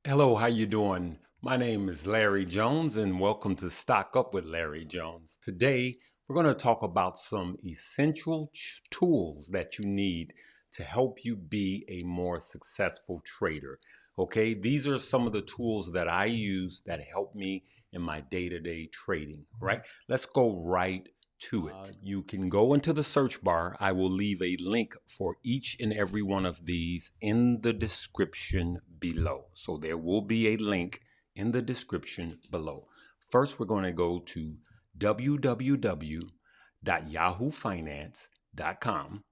Hello, how you doing? My name is Larry Jones and welcome to Stock Up with Larry Jones. Today, we're going to talk about some essential tools that you need to help you be a more successful trader. Okay, these are some of the tools that I use that help me in my day-to-day trading, right? Let's go right to it. You can go into the search bar. I will leave a link for each and every one of these in the description below. So there will be a link in the description below. First, we're going to go to www.yahoofinance.com.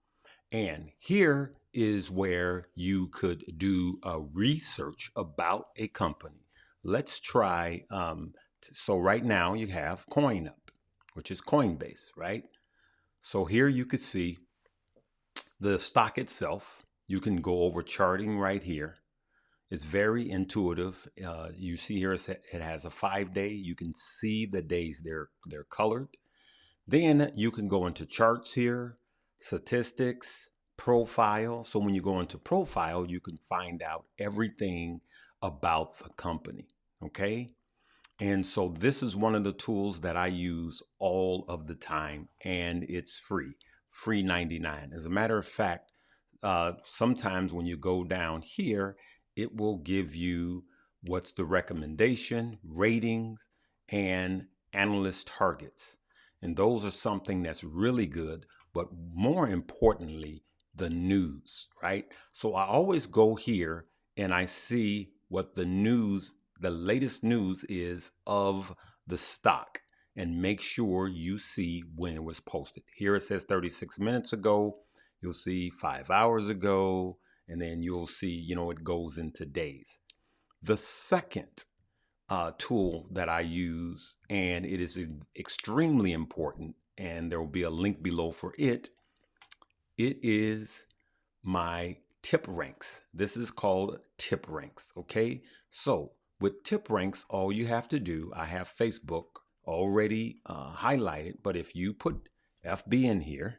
And here is where you could do a research about a company. Let's try. So right now you have CoinUp, which is Coinbase, right? So here you could see the stock itself. You can go over charting right here. It's very intuitive. You see here it has a 5-day. You can see the days they're colored. Then you can go into charts here, statistics, profile. So when you go into profile, you can find out everything about the company. Okay. And so this is one of the tools that I use all of the time, and it's free 99. As a matter of fact, sometimes when you go down here, it will give you what's the recommendation, ratings, and analyst targets. And those are something that's really good, but more importantly, the news, right? So I always go here and I see what the latest news is of the stock and make sure you see when it was posted. Here it says 36 minutes ago. You'll see 5 hours ago, and then you'll see, it goes into days. The second tool that I use, and it is extremely important, and there will be a link below for it. It is my TipRanks. This is called TipRanks. Okay, so with TipRanks, all you have to do, I have Facebook already highlighted, but if you put FB in here,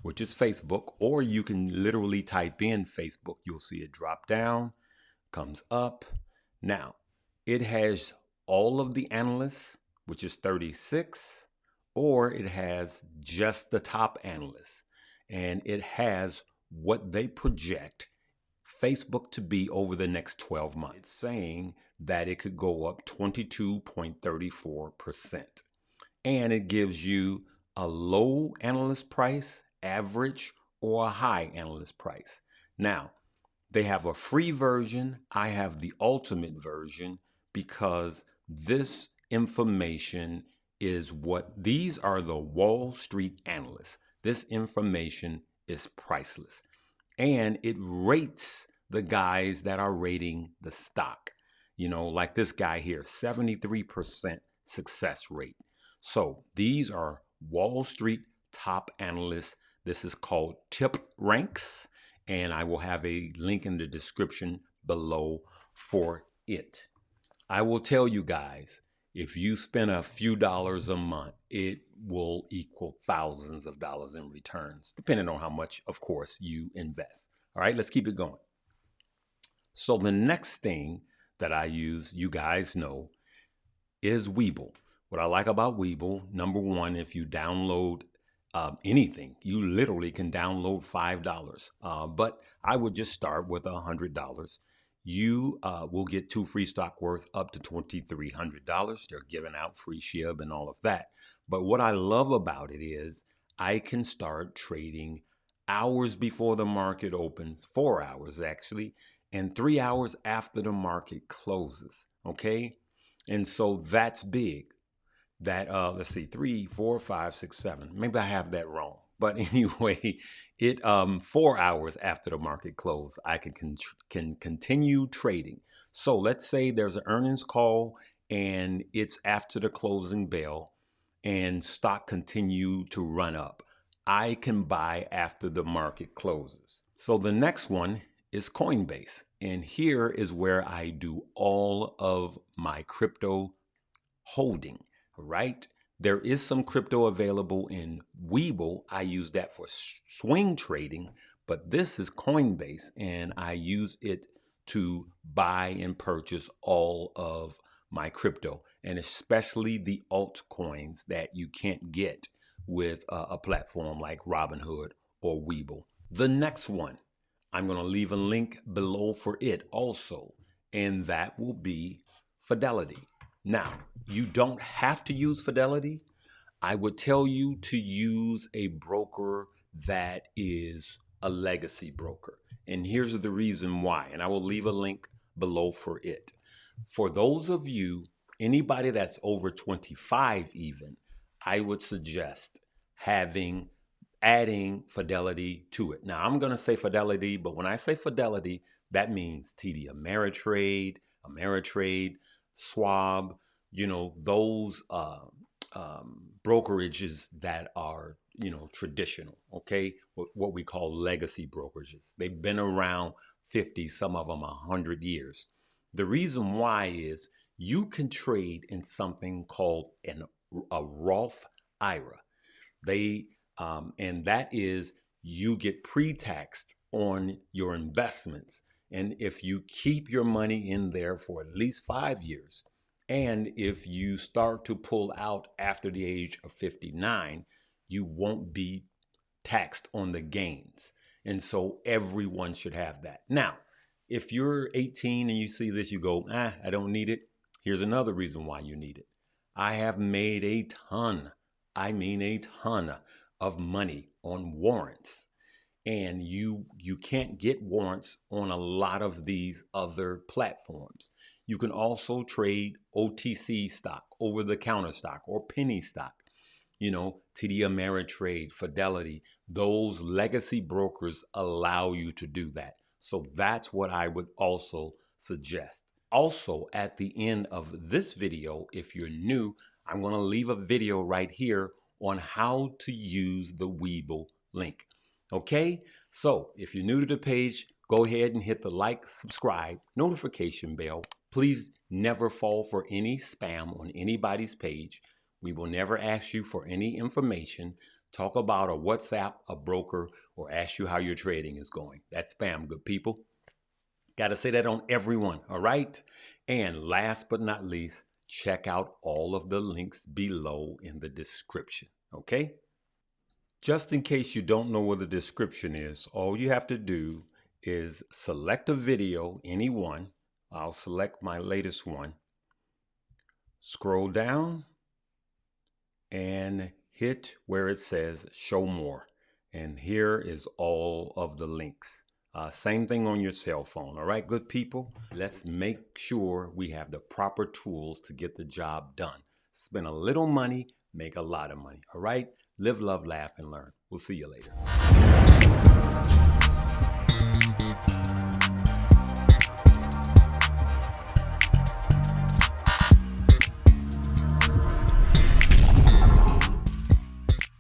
which is Facebook, or you can literally type in Facebook, you'll see it drop down, comes up. Now, it has all of the analysts, which is 36, or it has just the top analysts, and it has what they project Facebook to be over the next 12 months. It's saying that it could go up 22.34%. And it gives you a low analyst price, average, or a high analyst price. Now, they have a free version. I have the ultimate version because this information is these are the Wall Street analysts. This information is priceless. And it rates the guys that are rating the stock. Like this guy here, 73% success rate. So these are Wall Street top analysts. This is called TipRanks, and I will have a link in the description below for it. I will tell you guys, if you spend a few dollars a month, it will equal thousands of dollars in returns, depending on how much, of course, you invest. All right, let's keep it going. So the next thing that I use, you guys know, is Webull. What I like about Webull, number one, if you download anything, you literally can download $5. But I would just start with $100. You will get 2 free stock worth up to $2,300. They're giving out free SHIB and all of that. But what I love about it is I can start trading hours before the market opens, 4 hours actually, and 3 hours after the market closes. Okay. And so that's big. That let's see, 3, 4, 5, 6, 7. Maybe I have that wrong. But anyway, it 4 hours after the market close, I can continue trading. So let's say there's an earnings call and it's after the closing bell and stock continue to run up. I can buy after the market closes. So the next one is Coinbase. And here is where I do all of my crypto holding, right? There is some crypto available in Webull. I use that for swing trading, but this is Coinbase and I use it to buy and purchase all of my crypto, and especially the altcoins that you can't get with a platform like Robinhood or Webull. The next one, I'm going to leave a link below for it also, and that will be Fidelity. Now, you don't have to use Fidelity. I would tell you to use a broker that is a legacy broker. And here's the reason why, and I will leave a link below for it. For those of you, anybody that's over 25 even, I would suggest adding Fidelity to it. Now, I'm going to say Fidelity, but when I say Fidelity, that means TD Ameritrade, Schwab, those brokerages that are, traditional, okay? What we call legacy brokerages. They've been around 50, some of them 100 years. The reason why is you can trade in something called a Roth IRA. And that is you get pre-taxed on your investments. And if you keep your money in there for at least 5 years, and if you start to pull out after the age of 59, you won't be taxed on the gains. And so everyone should have that. Now, if you're 18 and you see this, you go, I don't need it. Here's another reason why you need it. I have made a ton of money on warrants. And you can't get warrants on a lot of these other platforms. You can also trade OTC stock, over-the-counter stock, or penny stock. TD Ameritrade, Fidelity, those legacy brokers allow you to do that. So that's what I would also suggest. Also, at the end of this video, if you're new, I'm going to leave a video right here on how to use the Webull link. Okay, so if you're new to the page, go ahead and hit the like, subscribe, notification bell. Please never fall for any spam on anybody's page. We will never ask you for any information, talk about a WhatsApp, a broker, or ask you how your trading is going. That's spam, good people. Got to say that on everyone, all right? And last but not least, check out all of the links below in the description, okay? Just in case you don't know what the description is, all you have to do is select a video, any one. I'll select my latest one. Scroll down and hit where it says show more. And here is all of the links. Same thing on your cell phone. All right, good people? Let's make sure we have the proper tools to get the job done. Spend a little money, make a lot of money. All right? Live, love, laugh, and learn. We'll see you later.